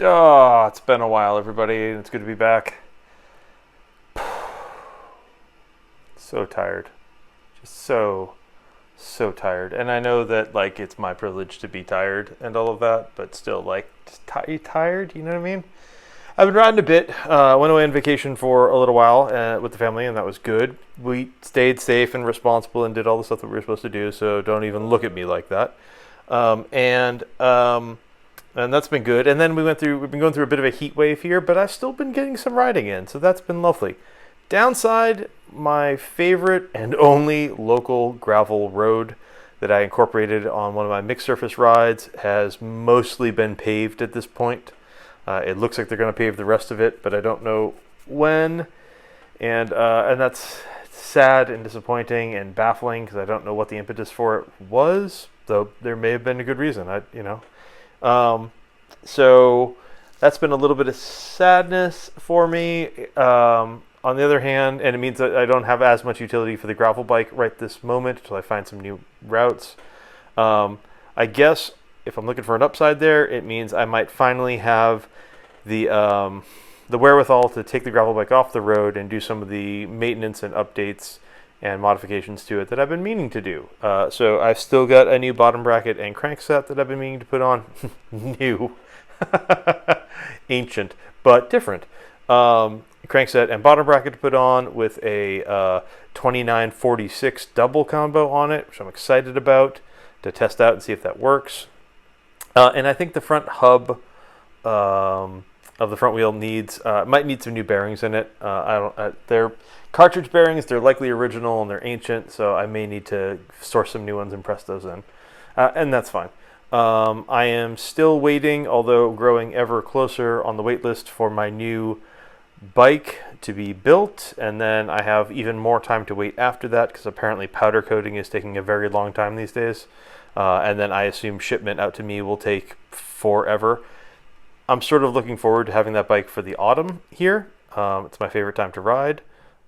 Oh, it's been a while, everybody. It's good to be back. So tired. Just so tired. And I know that, like, it's my privilege to be tired and all of that, but still, like, just tired? You know what I mean? I've been riding a bit. Went away on vacation for a little while with the family, and that was good. We stayed safe and responsible and did all the stuff that we were supposed to do, so don't even look at me like that. And that's been good. And then we've been going through a bit of a heat wave here, but I've still been getting some riding in, so that's been lovely. Downside, my favorite and only local gravel road that I incorporated on one of my mixed surface rides has mostly been paved at this point. It looks like they're going to pave the rest of it, but I don't know when. And that's sad and disappointing and baffling because I don't know what the impetus for it was, though there may have been a good reason. So that's been a little bit of sadness for me. On the other hand, and it means that I don't have as much utility for the gravel bike right this moment until I find some new routes. I guess if I'm looking for an upside there, it means I might finally have the wherewithal to take the gravel bike off the road and do some of the maintenance and updates and modifications to it that I've been meaning to do. So I've still got a new bottom bracket and crankset that I've been meaning to put on. New. Ancient, but different. Crankset and bottom bracket to put on with a 2946 double combo on it, which I'm excited about to test out and see if that works. And I think the front hub of the front wheel might need some new bearings in it. They're cartridge bearings. They're likely original and they're ancient, so I may need to source some new ones and press those in, and that's fine. I am still waiting, although growing ever closer on the wait list for my new bike to be built, and then I have even more time to wait after that because apparently powder coating is taking a very long time these days, and then I assume shipment out to me will take forever. I'm sort of looking forward to having that bike for the autumn here. It's my favorite time to ride,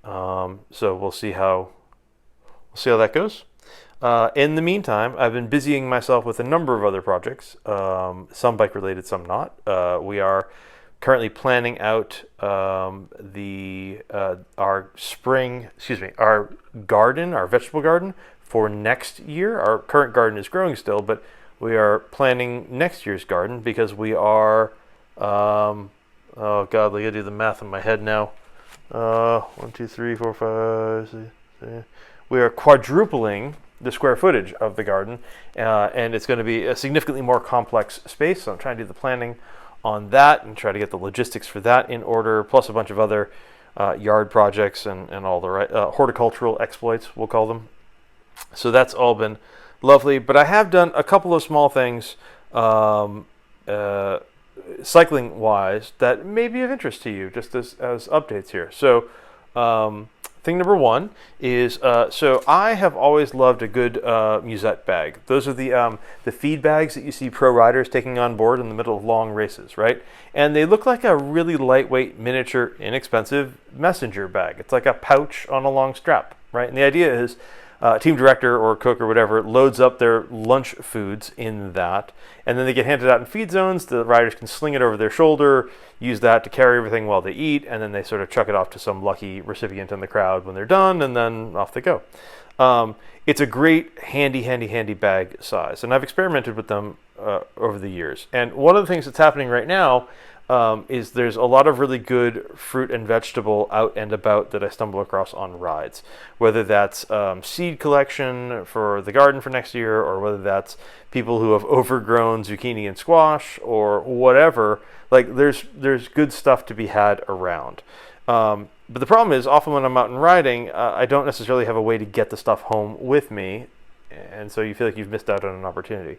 so we'll see how that goes. In the meantime, I've been busying myself with a number of other projects, some bike related, some not. We are currently planning out our vegetable garden for next year. Our current garden is growing still, but we are planning next year's garden because we are, oh God, I gotta do the math in my head now. 1, 2, 3, 4, 5, 6, 7. We are quadrupling the square footage of the garden, and it's going to be a significantly more complex space. So I'm trying to do the planning on that and try to get the logistics for that in order, plus a bunch of other yard projects and all the horticultural exploits, we'll call them. So that's all been lovely. But I have done a couple of small things cycling-wise that may be of interest to you, just as updates here. So thing number one is, so I have always loved a good musette bag. Those are the feed bags that you see pro riders taking on board in the middle of long races, right? And they look like a really lightweight, miniature, inexpensive messenger bag. It's like a pouch on a long strap, right? And the idea is team director or cook or whatever loads up their lunch foods in that, and then they get handed out in feed zones. The riders can sling it over their shoulder, use that to carry everything while they eat, and then they sort of chuck it off to some lucky recipient in the crowd when they're done, and then off they go. It's a great handy bag size, and I've experimented with them over the years. And one of the things that's happening right now is there's a lot of really good fruit and vegetable out and about that I stumble across on rides, whether that's seed collection for the garden for next year, or whether that's people who have overgrown zucchini and squash or whatever. Like there's good stuff to be had around. But the problem is often when I'm out and riding, I don't necessarily have a way to get the stuff home with me, and so you feel like you've missed out on an opportunity.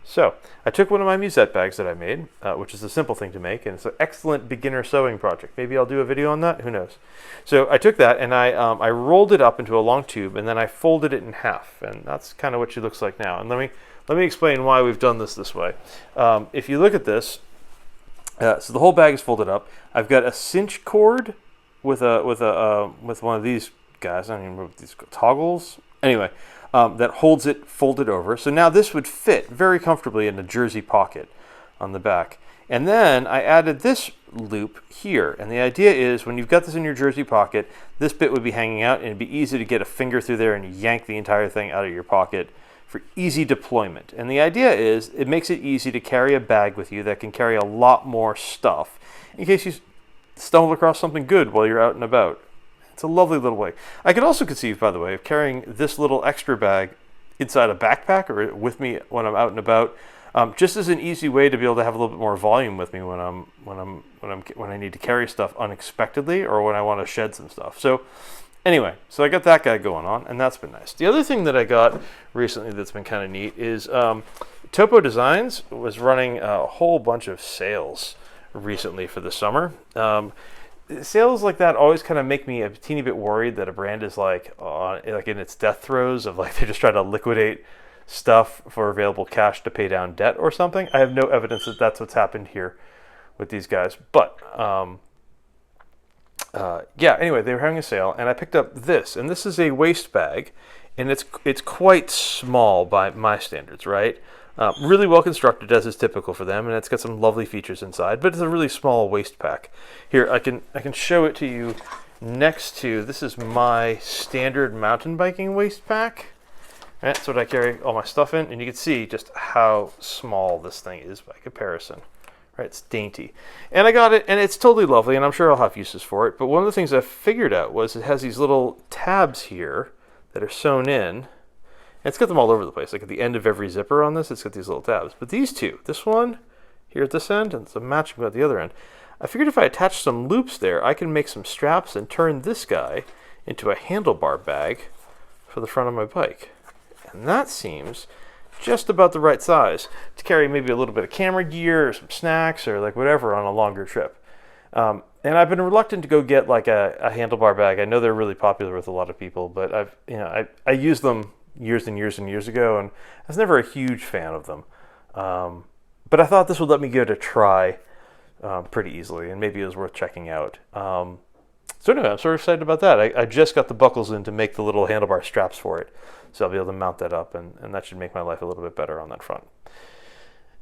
So I took one of my musette bags that I made, which is a simple thing to make, and it's an excellent beginner sewing project. Maybe I'll do a video on that, who knows. So I took that and I rolled it up into a long tube, and then I folded it in half, and that's kind of what she looks like now. And let me explain why we've done this way. If you look at this, so the whole bag is folded up. I've got a cinch cord with one of these guys. I don't even know what these toggles. Anyway, that holds it folded over. So now this would fit very comfortably in a jersey pocket on the back. And then I added this loop here. And the idea is when you've got this in your jersey pocket, this bit would be hanging out and it'd be easy to get a finger through there and yank the entire thing out of your pocket for easy deployment. And the idea is it makes it easy to carry a bag with you that can carry a lot more stuff in case you stumble across something good while you're out and about. It's a lovely little way. I could also conceive, by the way, of carrying this little extra bag inside a backpack or with me when I'm out and about, just as an easy way to be able to have a little bit more volume with me when I need to carry stuff unexpectedly or when I want to shed some stuff. So anyway, so I got that guy going on, and that's been nice. The other thing that I got recently that's been kind of neat is Topo Designs was running a whole bunch of sales recently for the summer. Sales like that always kind of make me a teeny bit worried that a brand is like in its death throes of like they're just trying to liquidate stuff for available cash to pay down debt or something. I have no evidence that that's what's happened here with these guys, but yeah. Anyway, they were having a sale, and I picked up this, and this is a waist bag, and it's quite small by my standards, right? Really well constructed, as is typical for them, and it's got some lovely features inside, but it's a really small waist pack. Here, I can show it to you next to, this is my standard mountain biking waist pack. That's what I carry all my stuff in, and you can see just how small this thing is by comparison. Right, it's dainty. And I got it, and it's totally lovely, and I'm sure I'll have uses for it, but one of the things I figured out was it has these little tabs here that are sewn in. It's got them all over the place. Like at the end of every zipper on this, it's got these little tabs. But these two, this one here at this end, and it's a matching at the other end. I figured if I attach some loops there, I can make some straps and turn this guy into a handlebar bag for the front of my bike. And that seems just about the right size to carry maybe a little bit of camera gear or some snacks or like whatever on a longer trip. And I've been reluctant to go get like a handlebar bag. I know they're really popular with a lot of people, but I used them years and years and years ago, and I was never a huge fan of them. But I thought this would let me give it a try pretty easily, and maybe it was worth checking out. So anyway, I'm sort of excited about that. I just got the buckles in to make the little handlebar straps for it, so I'll be able to mount that up, and that should make my life a little bit better on that front.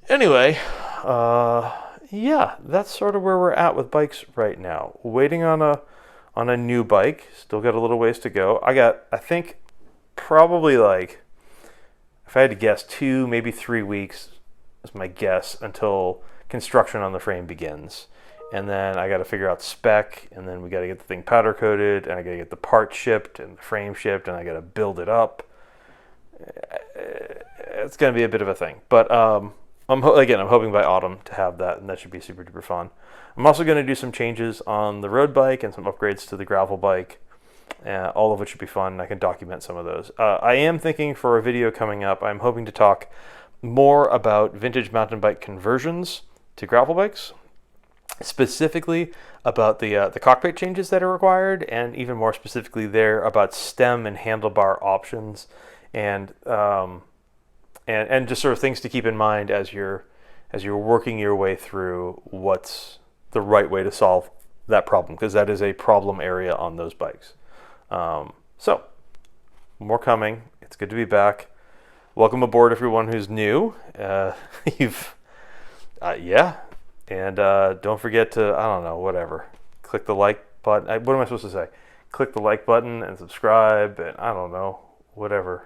Anyway, yeah, that's sort of where we're at with bikes right now. Waiting on a new bike. Still got a little ways to go. I think, probably like, if I had to guess, 2, maybe 3 weeks is my guess until construction on the frame begins. And then I got to figure out spec, and then we got to get the thing powder coated, and I got to get the part shipped and the frame shipped, and I got to build it up. It's going to be a bit of a thing, but I'm hoping by autumn to have that, and that should be super duper fun. I'm also going to do some changes on the road bike and some upgrades to the gravel bike, all of which should be fun. I can document some of those. I am thinking for a video coming up, I'm hoping to talk more about vintage mountain bike conversions to gravel bikes, specifically about the cockpit changes that are required, and even more specifically there about stem and handlebar options, and just sort of things to keep in mind as you're working your way through what's the right way to solve that problem, because that is a problem area on those bikes. So more coming. It's good to be back. Welcome aboard everyone who's new. Yeah. And don't forget to, I don't know, whatever. Click the like button. What am I supposed to say? Click the like button and subscribe, and I don't know, whatever.